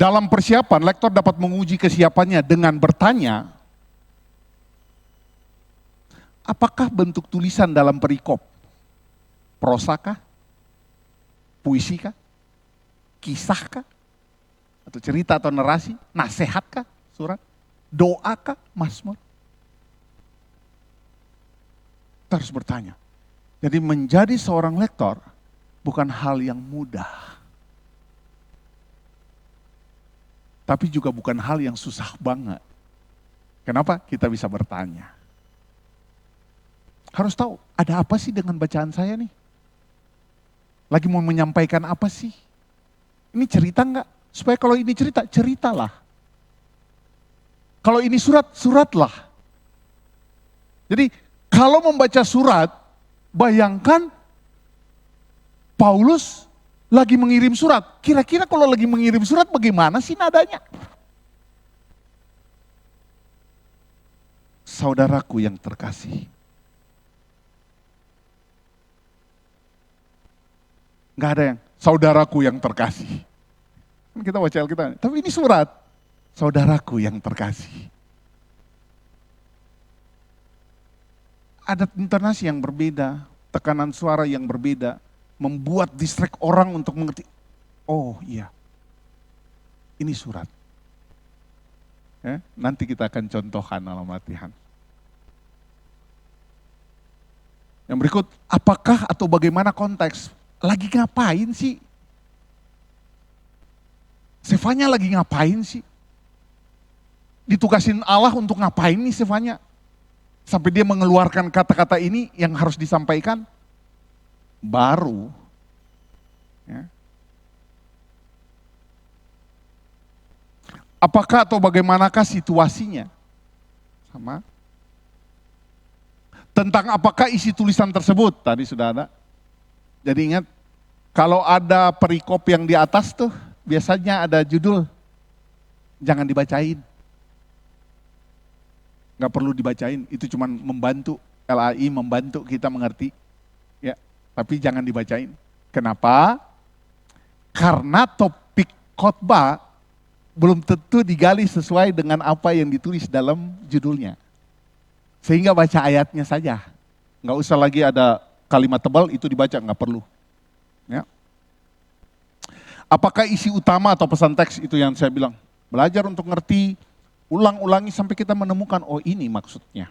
Dalam persiapan, lektor dapat menguji kesiapannya dengan bertanya, apakah bentuk tulisan dalam perikop? Prosa kah? Puisi kah? Kisah kah? Atau cerita atau narasi? Nasihat kah? Surat? Doa kah? Mazmur? Kita harus bertanya. Jadi menjadi seorang lektor bukan hal yang mudah. Tapi juga bukan hal yang susah banget. Kenapa? Kita bisa bertanya. Harus tahu, ada apa sih dengan bacaan saya nih? Lagi mau menyampaikan apa sih? Ini cerita enggak? Supaya kalau ini cerita, ceritalah. Kalau ini surat, suratlah. Jadi kalau membaca surat, bayangkan Paulus lagi mengirim surat. Kira-kira kalau lagi mengirim surat bagaimana sih nadanya? Saudaraku yang terkasih. Enggak ada yang saudaraku yang terkasih. Kita baca Alkitab, tapi ini surat. Saudaraku yang terkasih. Ada intonasi yang berbeda, tekanan suara yang berbeda, membuat distract orang untuk mengerti. Oh iya, ini surat. Ya, nanti kita akan contohkan dalam latihan. Yang berikut, apakah atau bagaimana konteks? Lagi ngapain sih? Sefanya lagi ngapain sih? Ditugasin Allah untuk ngapain nih Sefanya? Sampai dia mengeluarkan kata-kata ini yang harus disampaikan. Baru. Ya. Apakah atau bagaimanakah situasinya? Sama. Tentang apakah isi tulisan tersebut? Tadi sudah ada. Jadi ingat, kalau ada perikop yang di atas tuh, biasanya ada judul. Jangan dibacain. Nggak perlu dibacain, itu cuma membantu, LAI membantu kita mengerti. Ya, tapi jangan dibacain. Kenapa? Karena topik khotbah belum tentu digali sesuai dengan apa yang ditulis dalam judulnya. Sehingga baca ayatnya saja. Nggak usah lagi ada kalimat tebal, itu dibaca, nggak perlu. Ya. Apakah isi utama atau pesan teks itu yang saya bilang? Belajar untuk ngerti, ulang-ulangi sampai kita menemukan, oh ini maksudnya.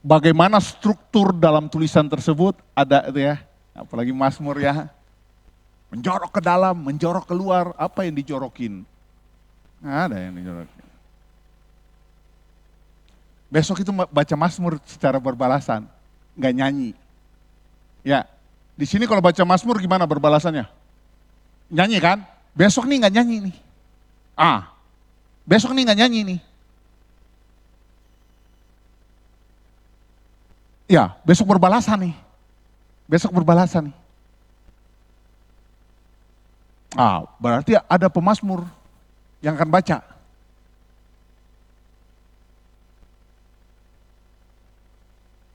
Bagaimana struktur dalam tulisan tersebut, ada itu ya, apalagi Mazmur ya. Menjorok ke dalam, menjorok keluar, apa yang dijorokin? Nah, ada yang dijorokin. Besok itu baca Mazmur secara berbalasan, nggak nyanyi. Ya, di sini kalau baca Mazmur gimana berbalasannya? Nyanyi kan? Besok nih nggak nyanyi nih. Besok nih nggak nyanyi nih. Ya, besok berbalasan nih. Besok berbalasan nih. Berarti ada pemazmur yang akan baca.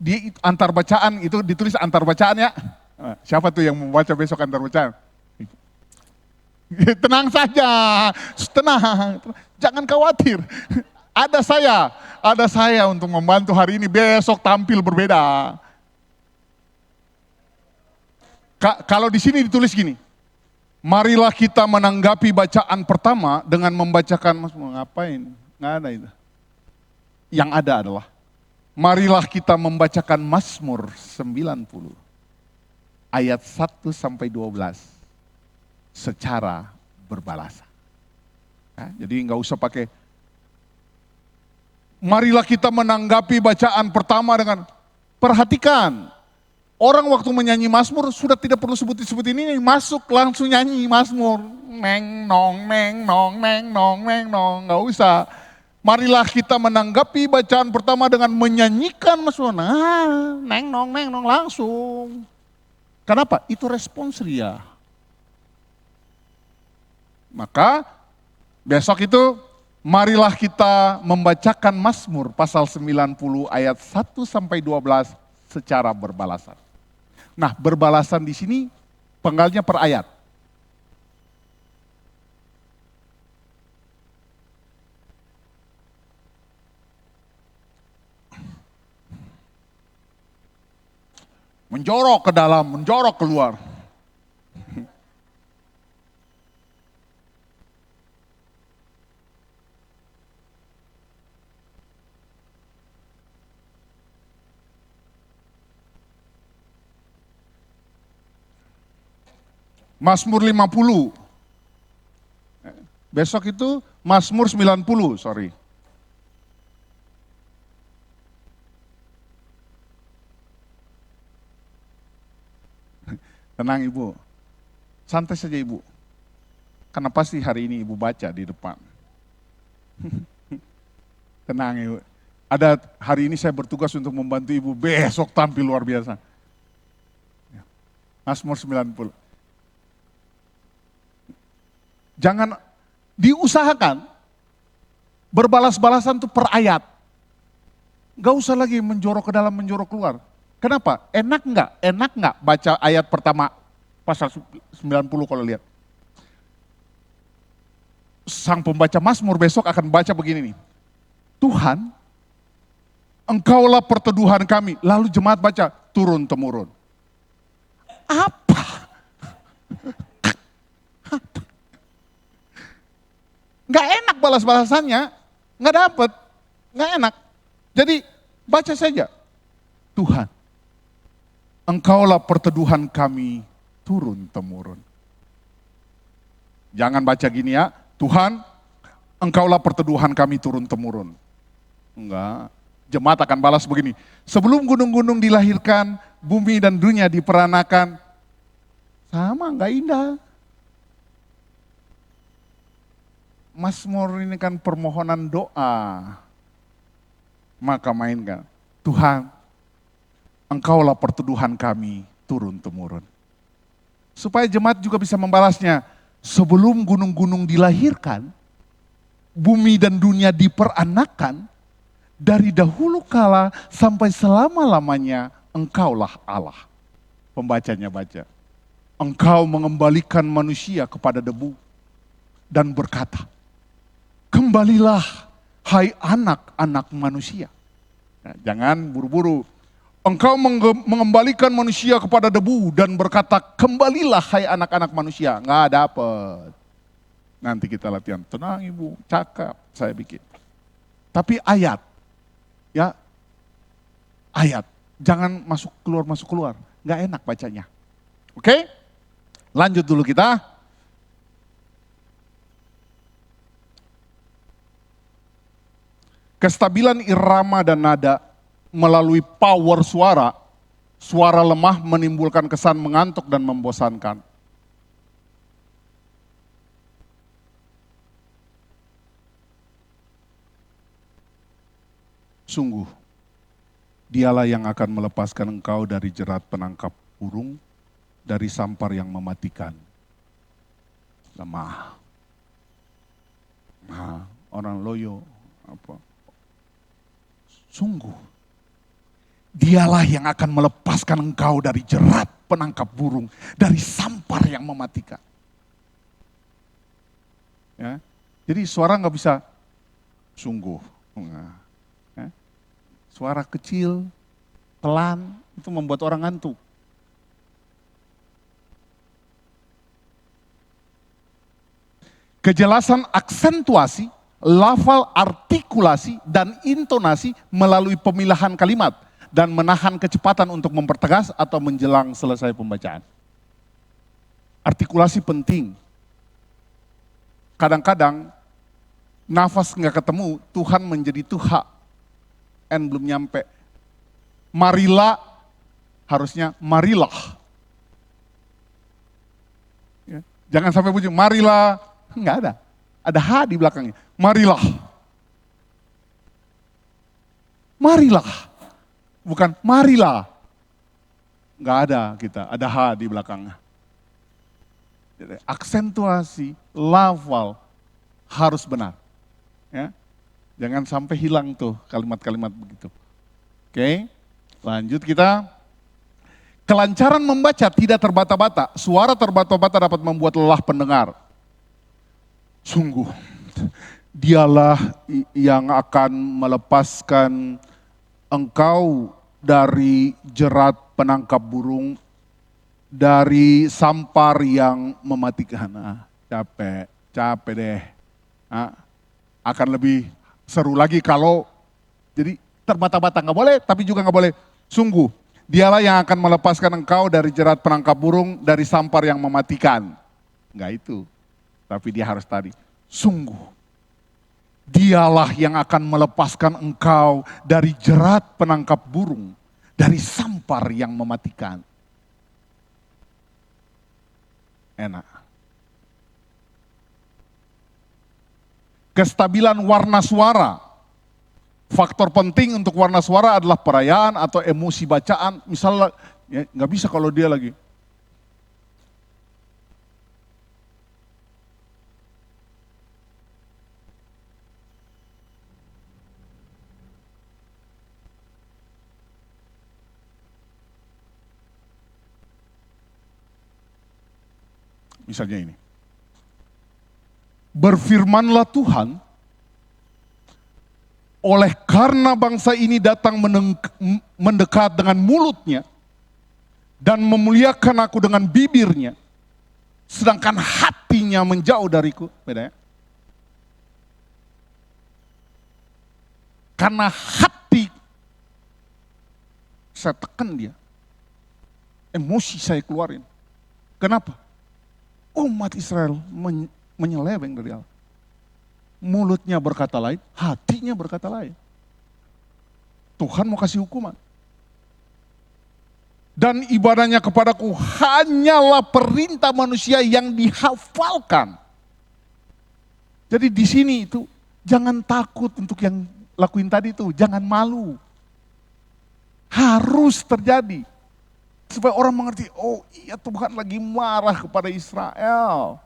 Di antar bacaan itu ditulis antar bacaan ya. Siapa tuh yang membaca besok antar bacaan? Tenang saja, tenang, jangan khawatir. Ada saya untuk membantu hari ini, besok tampil berbeda. Kalau di sini ditulis gini, marilah kita menanggapi bacaan pertama dengan membacakan, mau ngapain? Nggak ada itu. Yang ada adalah, marilah kita membacakan Mazmur 90, ayat 1 sampai 12. Secara berbalasan. Ya, jadi nggak usah pakai. Marilah kita menanggapi bacaan pertama dengan perhatikan. Orang waktu menyanyi Mazmur sudah tidak perlu sebut-sebut ini, masuk langsung nyanyi Mazmur. Neng nong neng nong neng nong neng nong, nggak usah. Marilah kita menanggapi bacaan pertama dengan menyanyikan Mazmur. Neng nong langsung. Kenapa? Itu respons ria. Maka besok itu marilah kita membacakan Mazmur pasal 90 ayat 1 sampai 12 secara berbalasan. Nah, berbalasan di sini penggalnya per ayat. Menjorok ke dalam, menjorok keluar. Mazmur 50. Besok itu Mazmur 90, sorry. Tenang Ibu, santai saja Ibu. Karena pasti hari ini Ibu baca di depan. Tenang Ibu. Ada hari ini saya bertugas untuk membantu Ibu, besok tampil luar biasa. Mazmur 90. Jangan diusahakan berbalas-balasan tuh per ayat. Gak usah lagi menjorok ke dalam, menjorok keluar. Kenapa? Enak enggak? Enak enggak baca ayat pertama pasal 90 kalau lihat. Sang pembaca Mazmur besok akan baca begini nih. Tuhan, Engkaulah perteduhan kami. Lalu jemaat baca turun-temurun. Apa? Gak enak balas-balasannya, gak dapet, gak enak. Jadi baca saja, Tuhan, Engkaulah perteduhan kami turun-temurun. Jangan baca gini ya, Tuhan, Engkaulah perteduhan kami turun-temurun. Enggak, jemaat akan balas begini, sebelum gunung-gunung dilahirkan, bumi dan dunia diperanakan, sama gak indah. Mazmur ini kan permohonan doa. Maka mainkan, Tuhan, Engkaulah perteduhan kami turun-temurun. Supaya jemaat juga bisa membalasnya. Sebelum gunung-gunung dilahirkan, bumi dan dunia diperanakan, dari dahulu kala sampai selama-lamanya Engkaulah Allah. Pembacanya baca. Engkau mengembalikan manusia kepada debu dan berkata, kembalilah hai anak-anak manusia. Nah, jangan buru-buru. Engkau mengembalikan manusia kepada debu dan berkata, kembalilah hai anak-anak manusia. Nggak dapet. Nanti kita latihan. Tenang Ibu, cakap saya bikin. Tapi ayat. Ya, ayat. Jangan masuk keluar. Nggak enak bacanya. Oke? Lanjut dulu kita. Kestabilan irama dan nada melalui power suara, suara lemah menimbulkan kesan mengantuk dan membosankan. Sungguh, dialah yang akan melepaskan engkau dari jerat penangkap burung, dari sampar yang mematikan. Lemah. Nah, orang loyo, apa? Sungguh, dialah yang akan melepaskan engkau dari jerat penangkap burung, dari sampar yang mematikan. Ya, jadi suara nggak bisa sungguh. Ya, suara kecil, pelan, itu membuat orang ngantuk. Kejelasan aksentuasi, lafal, artikulasi, dan intonasi melalui pemilahan kalimat dan menahan kecepatan untuk mempertegas atau menjelang selesai pembacaan. Artikulasi penting. Kadang-kadang nafas nggak ketemu, Tuhan menjadi Tuhan, N belum nyampe. Marilah, harusnya marilah. Ya. Jangan sampai bunyi marilah, nggak ada. Ada H di belakangnya. Marilah. Marilah. Bukan marilah. Enggak ada kita, ada H di belakangnya. Jadi, aksentuasi, lafal harus benar. Ya. Jangan sampai hilang tuh kalimat-kalimat begitu. Oke, lanjut kita. Kelancaran membaca tidak terbata-bata. Suara terbata-bata dapat membuat lelah pendengar. Sungguh, dialah yang akan melepaskan engkau dari jerat penangkap burung dari sampar yang mematikan. Capek deh. Akan lebih seru lagi kalau jadi terbata-bata, nggak boleh, tapi juga nggak boleh. Sungguh, dialah yang akan melepaskan engkau dari jerat penangkap burung, dari sampar yang mematikan. Nggak itu, tapi dia harus tadi. Sungguh, dialah yang akan melepaskan engkau dari jerat penangkap burung, dari sampar yang mematikan. Enak. Kestabilan warna suara. Faktor penting untuk warna suara adalah perayaan atau emosi bacaan. Misalnya, ya, nggak bisa kalau dia lagi. Misalnya ini. Berfirmanlah Tuhan, oleh karena bangsa ini datang mendekat dengan mulutnya dan memuliakan aku dengan bibirnya, sedangkan hatinya menjauh dariku. Beda ya? Karena hati, saya tekan dia, emosi saya keluarin. Kenapa? Umat Israel menyeleweng dari Allah. Mulutnya berkata lain, hatinya berkata lain. Tuhan mau kasih hukuman. Dan ibadahnya kepadaku hanyalah perintah manusia yang dihafalkan. Jadi di sini itu jangan takut untuk yang lakuin tadi itu, jangan malu. Harus terjadi. Supaya orang mengerti, oh iya Tuhan lagi marah kepada Israel.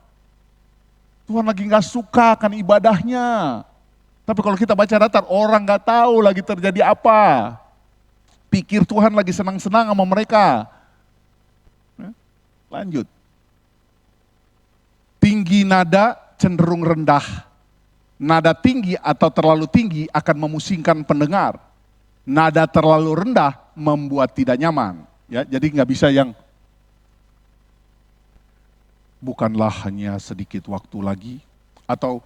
Tuhan lagi gak suka akan ibadahnya. Tapi kalau kita baca datar, orang gak tahu lagi terjadi apa. Pikir Tuhan lagi senang-senang sama mereka. Lanjut. Tinggi nada cenderung rendah. Nada tinggi atau terlalu tinggi akan memusingkan pendengar. Nada terlalu rendah membuat tidak nyaman. Ya, jadi gak bisa yang bukanlah hanya sedikit waktu lagi, atau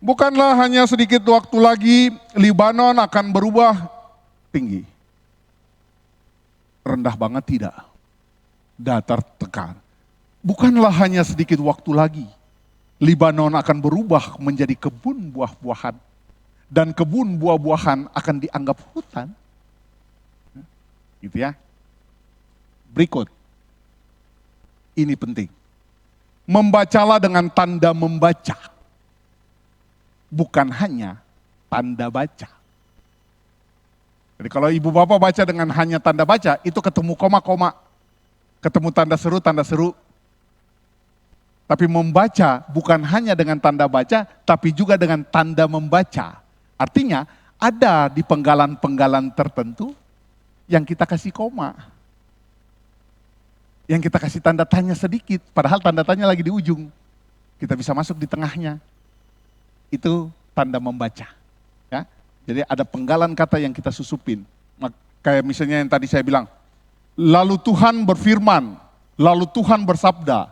bukanlah hanya sedikit waktu lagi Libanon akan berubah tinggi. Rendah banget tidak, datar tekan. Bukanlah hanya sedikit waktu lagi Libanon akan berubah menjadi kebun buah-buahan, dan kebun buah-buahan akan dianggap hutan. Gitu ya. Berikut, ini penting. Membacalah dengan tanda membaca, bukan hanya tanda baca. Jadi kalau ibu bapak baca dengan hanya tanda baca, itu ketemu koma-koma, ketemu tanda seru. Tapi membaca bukan hanya dengan tanda baca, tapi juga dengan tanda membaca. Artinya ada di penggalan-penggalan tertentu yang kita kasih koma. Yang kita kasih tanda tanya sedikit, padahal tanda tanya lagi di ujung. Kita bisa masuk di tengahnya. Itu tanda membaca. Ya. Jadi ada penggalan kata yang kita susupin. Kayak misalnya yang tadi saya bilang, lalu Tuhan berfirman, lalu Tuhan bersabda.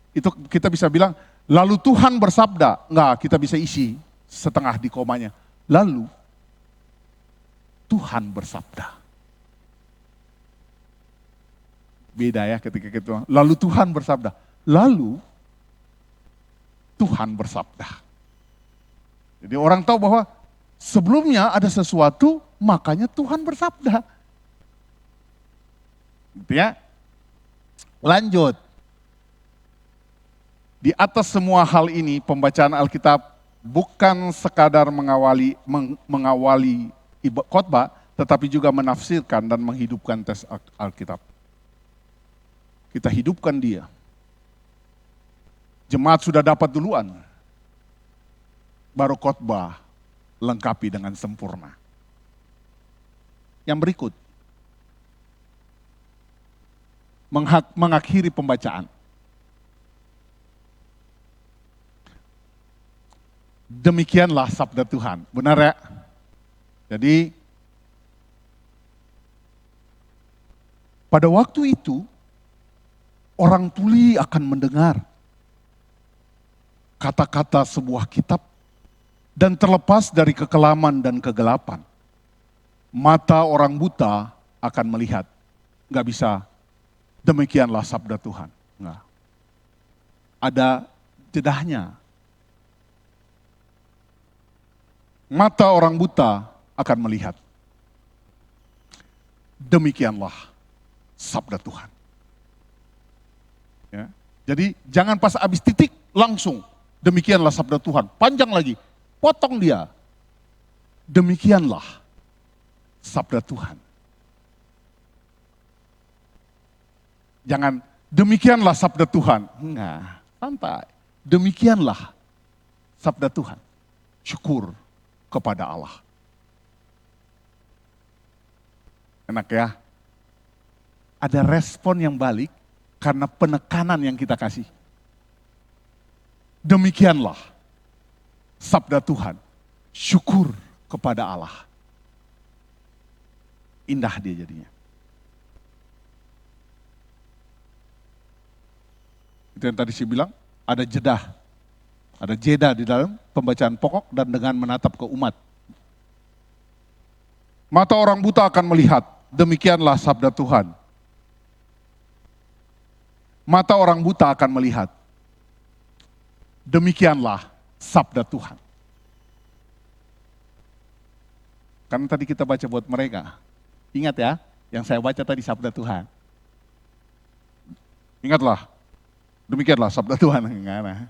Itu kita bisa bilang, lalu Tuhan bersabda. Enggak, kita bisa isi setengah di komanya. Lalu Tuhan bersabda. Beda ya ketika kita, lalu Tuhan bersabda. Lalu Tuhan bersabda. Jadi orang tahu bahwa sebelumnya ada sesuatu, makanya Tuhan bersabda. Gitu ya. Lanjut. Di atas semua hal ini, pembacaan Alkitab bukan sekadar mengawali khotbah, tetapi juga menafsirkan dan menghidupkan teks Alkitab. Kita hidupkan dia. Jemaat sudah dapat duluan. Baru khotbah lengkapi dengan sempurna. Yang berikut. Mengakhiri pembacaan. Demikianlah sabda Tuhan. Benar ya? Jadi Pada waktu itu, orang tuli akan mendengar kata-kata sebuah kitab dan terlepas dari kekelaman dan kegelapan. Mata orang buta akan melihat. Nggak bisa, demikianlah sabda Tuhan. Nggak. Ada jedahnya. Mata orang buta akan melihat. Demikianlah sabda Tuhan. Ya. Jadi jangan pas habis titik langsung. Demikianlah sabda Tuhan. Panjang lagi. Potong dia. Demikianlah sabda Tuhan. Jangan demikianlah sabda Tuhan. Enggak, santai. Demikianlah sabda Tuhan. Syukur kepada Allah. Enak ya? Ada respon yang balik karena penekanan yang kita kasih. Demikianlah sabda Tuhan. Syukur kepada Allah. Indah dia jadinya. Itu yang tadi saya bilang, ada jedah. Ada jeda di dalam pembacaan pokok dan dengan menatap ke umat. Mata orang buta akan melihat, demikianlah sabda Tuhan. Mata orang buta akan melihat, demikianlah sabda Tuhan. Karena tadi kita baca buat mereka. Ingat ya, yang saya baca tadi sabda Tuhan. Ingatlah, demikianlah sabda Tuhan. Enggak,